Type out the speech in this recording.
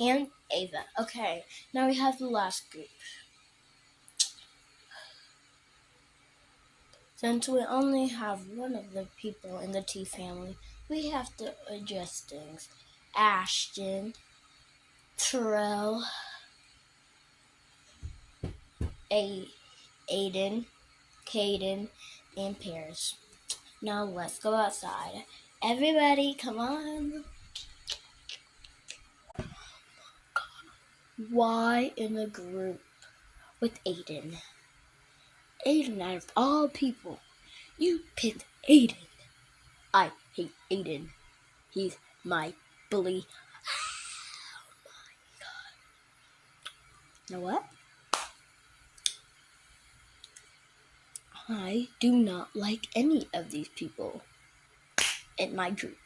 and Ava. Okay, now we have the last group. Since we only have one of the people in the T family, we have to adjust things. Ashton, Terrell, Aiden, Caden, and Paris. Now let's go outside. Everybody, come on. Why in a group with Aiden? Aiden, out of all people, you picked Aiden. I hate Aiden. He's my bully. You know what? I do not like any of these people in my group.